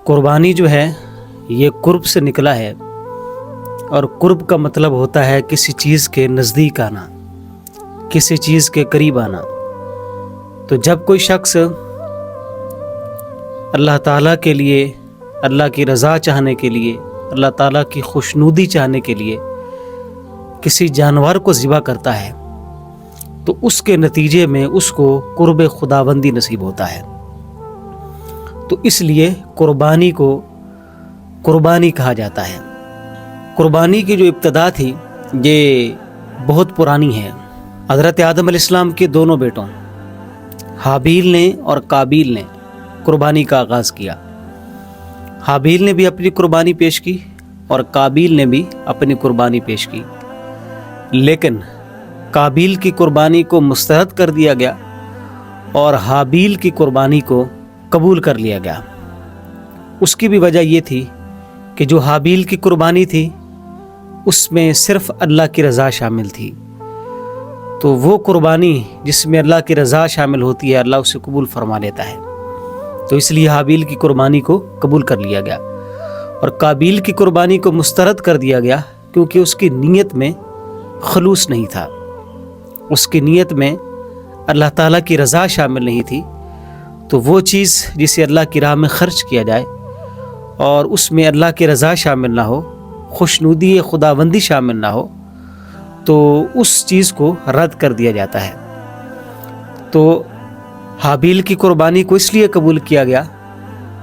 قربانی جو ہے یہ قرب سے نکلا ہے، اور قرب کا مطلب ہوتا ہے کسی چیز کے نزدیک آنا، کسی چیز کے قریب آنا۔ تو جب کوئی شخص اللہ تعالیٰ کے لیے، اللہ کی رضا چاہنے کے لیے، اللہ تعالیٰ کی خوشنودی چاہنے کے لیے کسی جانور کو ذبح کرتا ہے تو اس کے نتیجے میں اس کو قرب خداوندی نصیب ہوتا ہے۔ تو اس لیے قربانی کو قربانی کہا جاتا ہے۔ قربانی کی جو ابتدا تھی یہ بہت پرانی ہے۔ حضرت آدم علیہ السلام کے دونوں بیٹوں حابیل نے اور قابیل نے قربانی کا آغاز کیا۔ حابیل نے بھی اپنی قربانی پیش کی اور قابیل نے بھی اپنی قربانی پیش کی، لیکن قابیل کی قربانی کو مسترد کر دیا گیا اور حابیل کی قربانی کو قبول کر لیا گیا۔ اس کی بھی وجہ یہ تھی کہ جو حابیل کی قربانی تھی اس میں صرف اللہ کی رضا شامل تھی، تو وہ قربانی جس میں اللہ کی رضا شامل ہوتی ہے اللہ اسے قبول فرما لیتا ہے، تو اس لیے حابیل کی قربانی کو قبول کر لیا گیا اور قابیل کی قربانی کو مسترد کر دیا گیا، کیونکہ اس کی نیت میں خلوص نہیں تھا، اس کی نیت میں اللہ تعالیٰ کی رضا شامل نہیں تھی۔ تو وہ چیز جسے اللہ کی راہ میں خرچ کیا جائے اور اس میں اللہ کی رضا شامل نہ ہو، خوشنودی خداوندی شامل نہ ہو، تو اس چیز کو رد کر دیا جاتا ہے۔ تو حابیل کی قربانی کو اس لیے قبول کیا گیا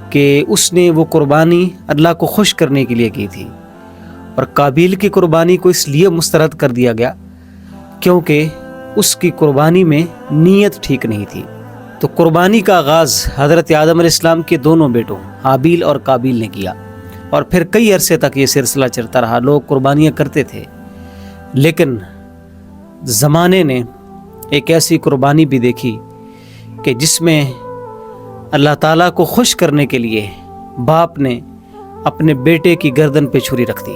کہ اس نے وہ قربانی اللہ کو خوش کرنے کے لیے کی تھی، اور قابیل کی قربانی کو اس لیے مسترد کر دیا گیا کیونکہ اس کی قربانی میں نیت ٹھیک نہیں تھی۔ تو قربانی کا آغاز حضرت آدم علیہ السلام کے دونوں بیٹوں حابیل اور قابیل نے کیا، اور پھر کئی عرصے تک یہ سلسلہ چلتا رہا۔ لوگ قربانیاں کرتے تھے، لیکن زمانے نے ایک ایسی قربانی بھی دیکھی کہ جس میں اللہ تعالیٰ کو خوش کرنے کے لیے باپ نے اپنے بیٹے کی گردن پہ چھری رکھ دی۔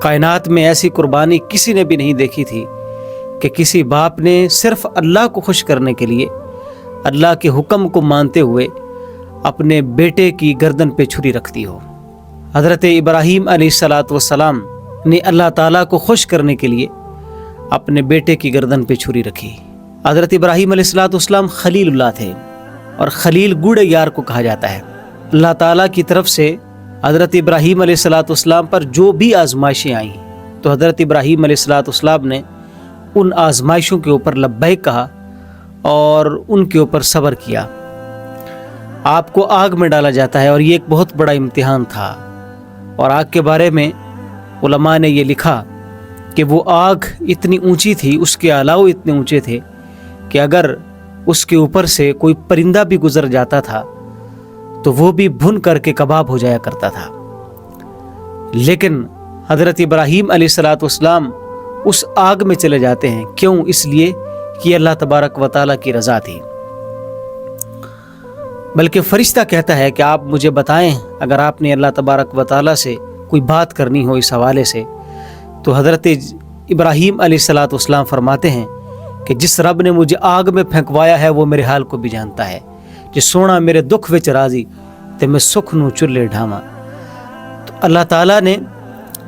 کائنات میں ایسی قربانی کسی نے بھی نہیں دیکھی تھی کہ کسی باپ نے صرف اللہ کو خوش کرنے کے لیے اللہ کے حکم کو مانتے ہوئے اپنے بیٹے کی گردن پہ چھری رکھ دی ہو۔ حضرت ابراہیم علیہ السلام نے اللہ تعالیٰ کو خوش کرنے کے لیے اپنے بیٹے کی گردن پہ چھری رکھی۔ حضرت ابراہیم علیہ السلام خلیل اللہ تھے، اور خلیل گوڑے یار کو کہا جاتا ہے۔ اللہ تعالیٰ کی طرف سے حضرت ابراہیم علیہ السلام پر جو بھی آزمائشیں آئیں تو حضرت ابراہیم علیہ السلام نے ان آزمائشوں کے اوپر لبیک کہا اور ان کے اوپر صبر کیا۔ آپ کو آگ میں ڈالا جاتا ہے اور یہ ایک بہت بڑا امتحان تھا، اور آگ کے بارے میں علماء نے یہ لکھا کہ وہ آگ اتنی اونچی تھی، اس کے علاوہ اتنے اونچے تھے کہ اگر اس کے اوپر سے کوئی پرندہ بھی گزر جاتا تھا تو وہ بھی بھن کر کے کباب ہو جایا کرتا تھا۔ لیکن حضرت ابراہیم علیہ السلام اس آگ میں چلے جاتے ہیں، کیوں؟ اس لیے کہ اللہ تبارک و تعالیٰ کی رضا تھی۔ بلکہ فرشتہ کہتا ہے کہ آپ مجھے بتائیں اگر آپ نے اللہ تبارک و تعالیٰ سے کوئی بات کرنی ہو اس حوالے سے، تو حضرت ابراہیم علیہ السلام فرماتے ہیں کہ جس رب نے مجھے آگ میں پھینکوایا ہے وہ میرے حال کو بھی جانتا ہے، جس سونا میرے دکھ وچ راضی تے میں سکھ نو چلے ڈھاواں۔ تو اللہ تعالیٰ نے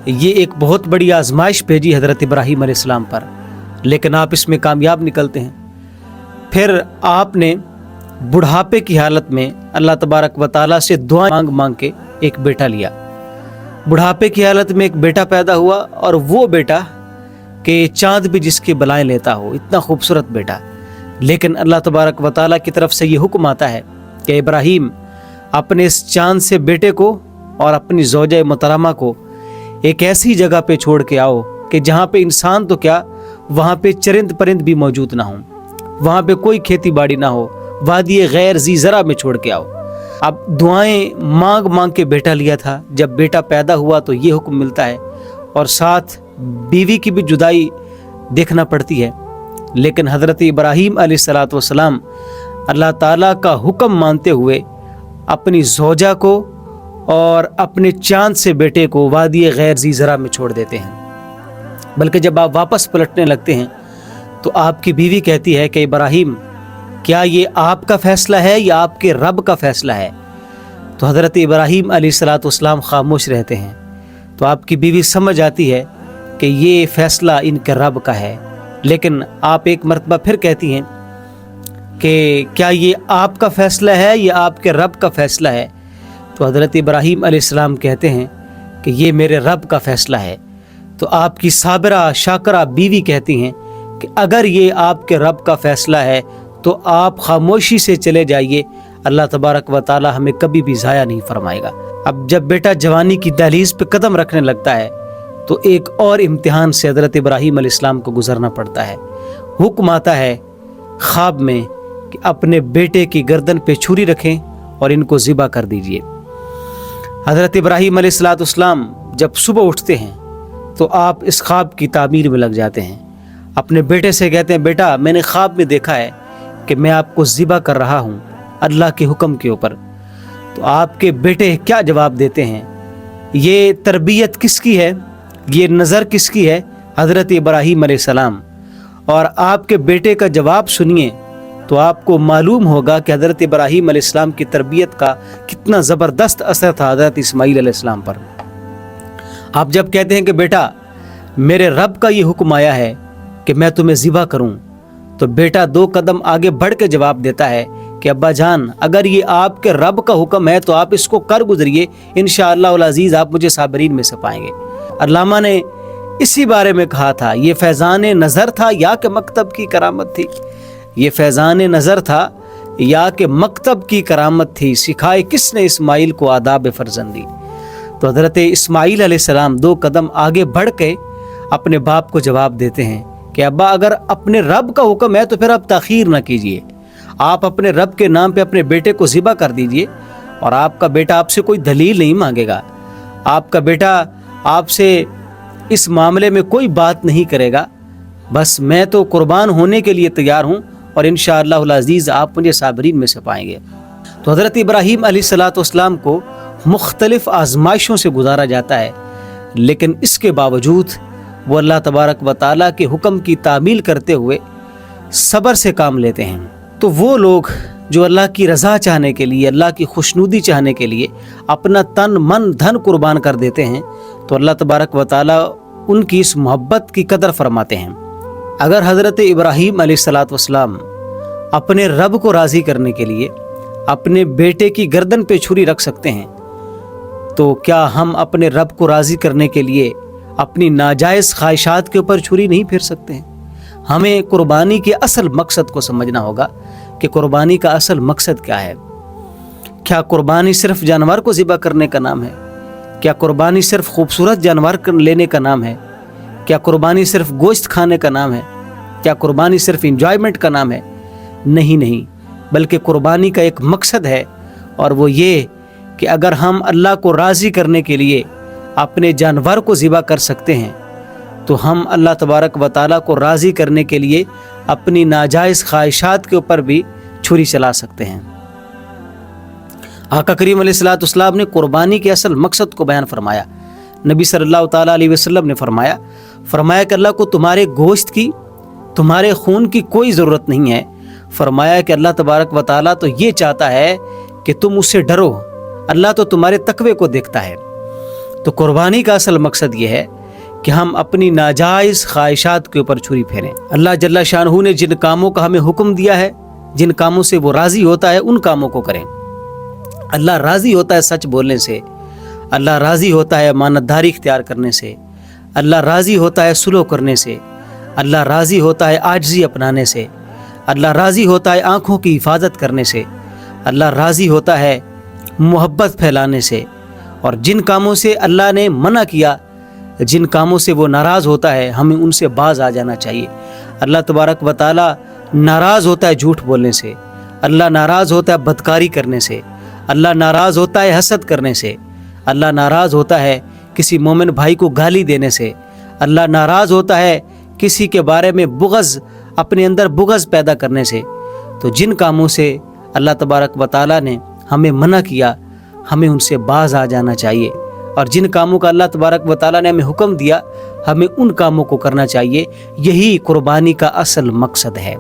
یہ ایک بہت بڑی آزمائش بھیجی حضرت ابراہیم علیہ السلام پر، لیکن آپ اس میں کامیاب نکلتے ہیں۔ پھر آپ نے بڑھاپے کی حالت میں اللہ تبارک و تعالیٰ سے دعائیں مانگ مانگ کے ایک بیٹا لیا۔ بڑھاپے کی حالت میں ایک بیٹا پیدا ہوا، اور وہ بیٹا کہ چاند بھی جس کی بلائیں لیتا ہو، اتنا خوبصورت بیٹا۔ لیکن اللہ تبارک و تعالیٰ کی طرف سے یہ حکم آتا ہے کہ ابراہیم اپنے اس چاند سے بیٹے کو اور اپنی زوجہ محترمہ کو ایک ایسی جگہ پہ چھوڑ کے آؤ کہ جہاں پہ انسان تو کیا، وہاں پہ چرند پرند بھی موجود نہ ہوں، وہاں پہ کوئی کھیتی باڑی نہ ہو، وادی غیر ذی زرع میں چھوڑ کے آؤ۔ اب دعائیں مانگ مانگ کے بیٹا لیا تھا، جب بیٹا پیدا ہوا تو یہ حکم ملتا ہے، اور ساتھ بیوی کی بھی جدائی دیکھنا پڑتی ہے۔ لیکن حضرت ابراہیم علیہ السلام اللہ تعالیٰ کا حکم مانتے ہوئے اپنی زوجہ کو اور اپنے چاند سے بیٹے کو وادی غیر ذی زرع میں چھوڑ دیتے ہیں۔ بلکہ جب آپ واپس پلٹنے لگتے ہیں تو آپ کی بیوی کہتی ہے کہ ابراہیم کیا یہ آپ کا فیصلہ ہے یا آپ کے رب کا فیصلہ ہے؟ तो हज़रत इब्राहीम अलैहिस्सलाम खामोश रहते हैं। तो आपकी बीवी समझ आती है कि ये फ़ैसला इनके रब का है, लेकिन आप एक मरतबा फिर कहती हैं कि क्या ये आपका फ़ैसला है या आपके रब का फ़ैसला है? तो हज़रत इब्राहीम अलैहिस्सलाम कहते हैं कि ये मेरे रब का फ़ैसला है। तो आपकी साबिरा शाकरा बीवी कहती हैं कि अगर ये आपके रब का फ़ैसला है तो आप खामोशी से चले जाइए, अल्लाह तबारक व ताला हमें कभी भी ज़ाया नहीं फरमाएगा। अब जब बेटा जवानी की दहलीज पे कदम रखने लगता है तो एक और इम्तिहान से हज़रत इब्राहीम अलैहिस्सलाम को गुजरना पड़ता है। हुक्म आता है ख्वाब में कि अपने बेटे की गर्दन पे छुरी रखें और इनको ज़िबा कर दीजिए। हज़रत इब्राहीम अलैहिस्सलाम जब सुबह उठते हैं तो आप इस ख्वाब की तामीर में लग जाते हैं। अपने बेटे से कहते हैं, बेटा मैंने ख्वाब में देखा है कि मैं आपको ज़िबा कर रहा हूँ अल्लाह के हुक्म के ऊपर। तो आपके बेटे क्या जवाब देते हैं? ये तरबियत किसकी है, ये नज़र किसकी है? हज़रत इब्राहीम अलैहिस्सलाम। और आपके बेटे का जवाब सुनिए तो आपको मालूम होगा कि हज़रत इब्राहीम अलैहिस्सलाम की तरबियत का कितना ज़बरदस्त असर था हज़रत इस्माईल अलैहिस्सलाम पर। आप जब कहते हैं कि बेटा मेरे रब का ये हुक्म आया है कि मैं तुम्हें ज़िबा करूं, तो बेटा 2 कदम आगे बढ़ के जवाब देता है कि अब्बा जान अगर ये आपके रब का हुक्म है तो आप इसको कर गुजरिए, इंशाअल्लाह अज़ीज़ आप मुझे साबरीन में से पाएंगे। अल्लामा ने इसी बारे में कहा था, ये फैज़ान नज़र था या कि मकतब की करामत थी? ये फैज़ान नज़र था या कि मकतब की करामत थी? सिखाए किसने इस्माईल को आदाब फ़र्जंदी? तो हज़रत इस्माईल अलैहिस्सलाम 2 कदम आगे बढ़ के अपने बाप को जवाब देते हैं कि अब्बा अगर अपने रब का हुक्म है तो फिर आप ताख़ीर ना कीजिए, आप अपने रब के नाम पे अपने बेटे को ज़िबा कर दीजिए और आपका बेटा आपसे कोई दलील नहीं मांगेगा, आपका बेटा आपसे इस मामले में कोई बात नहीं करेगा, बस मैं तो कुर्बान होने के लिए तैयार हूँ और इंशाअल्लाह अज़ीज़ आप मुझे साबरीन में से पाएंगे। तो हज़रत इब्राहीम अलैहिस्सलाम को मुख्तलिफ़ आजमाइशों से गुजारा जाता है, लेकिन इसके बावजूद वो अल्लाह तबारक व ताला के हुक्म की तामील करते हुए सब्र से काम लेते हैं। तो वो लोग जो अल्लाह की रज़ा चाहने के लिए, अल्लाह की खुशनुदी चाहने के लिए अपना तन मन धन कुर्बान कर देते हैं, तो अल्लाह तबारक व ताला उनकी इस मोहब्बत की कदर फरमाते हैं। अगर हज़रत इब्राहीम अलैहिस्सलाम अपने रब को राज़ी करने के लिए अपने बेटे की गर्दन पे छुरी रख सकते हैं, तो क्या हम अपने रब को राज़ी करने के लिए अपनी नाजायज़ ख्वाहिशात के ऊपर छुरी नहीं फेर सकते हैं? हमें कुर्बानी के असल मकसद को समझना होगा कि कुर्बानी का असल मकसद क्या है। क्या कुर्बानी सिर्फ जानवर को ज़िबा करने का नाम है? क्या कुर्बानी सिर्फ खूबसूरत जानवर लेने का नाम है? क्या कुर्बानी सिर्फ गोश्त खाने का नाम है? क्या कुर्बानी सिर्फ इंजॉयमेंट का नाम है? नहीं, बल्कि कुर्बानी का एक मकसद है, और वो ये कि अगर हम अल्लाह को राज़ी करने के लिए अपने जानवर को ज़िबा कर सकते हैं तो हम अल्लाह तबारक व ताला को राज़ी करने के लिए अपनी नाजायज़ ख्वाहिशात के ऊपर भी छुरी चला सकते हैं। आका करीम अलैहिस्सलाम ने कुर्बानी के असल मकसद को बयान फरमाया। नबी सल्लल्लाहु ताला अलैहि वसल्लम ने फरमाया कि अल्लाह को तुम्हारे गोश्त की, तुम्हारे खून की कोई ज़रूरत नहीं है। फरमाया कि अल्लाह तबारक व ताला तो ये चाहता है कि तुम उससे डरो, अल्लाह तो तुम्हारे तकवे को देखता है। तो कुर्बानी का असल मकसद ये है कि हम अपनी नाजायज़ ख्वाहिशात के ऊपर छुरी फेरें। अल्लाह जल्ला शानहू ने जिन कामों का हमें हुक्म दिया है, जिन कामों से वो राज़ी होता है, उन कामों को करें। अल्लाह राज़ी होता है सच बोलने से, अल्लाह राज़ी होता है अमानतदारी इख्तियार करने से, अल्लाह राज़ी होता है सुलह करने से, अल्लाह राज़ी होता है आजिज़ी अपनाने से, अल्लाह राज़ी होता है आँखों की हिफाजत करने से, अल्लाह राज़ी होता है मोहब्बत फैलाने से। और जिन कामों से अल्लाह ने मना किया, जिन कामों से वो नाराज़ होता है, हमें उनसे बाज आ जाना चाहिए। अल्लाह तबारक व ताला नाराज़ होता है झूठ बोलने से, अल्लाह नाराज़ होता है बदकारी करने से, अल्लाह नाराज़ होता है हसद करने से, अल्लाह नाराज़ होता है किसी मोमिन भाई को गाली देने से, अल्लाह नाराज़ होता है किसी के बारे में बुग़्ज़, अपने अंदर बुग़्ज़ पैदा करने से। तो जिन कामों से अल्लाह तबारक व ताला ने हमें मना किया, हमें उनसे बाज आ जाना चाहिए, और जिन कामों का अल्लाह तबारक व ताला ने हमें हुक्म दिया, हमें उन कामों को करना चाहिए। यही कुर्बानी का असल मकसद है।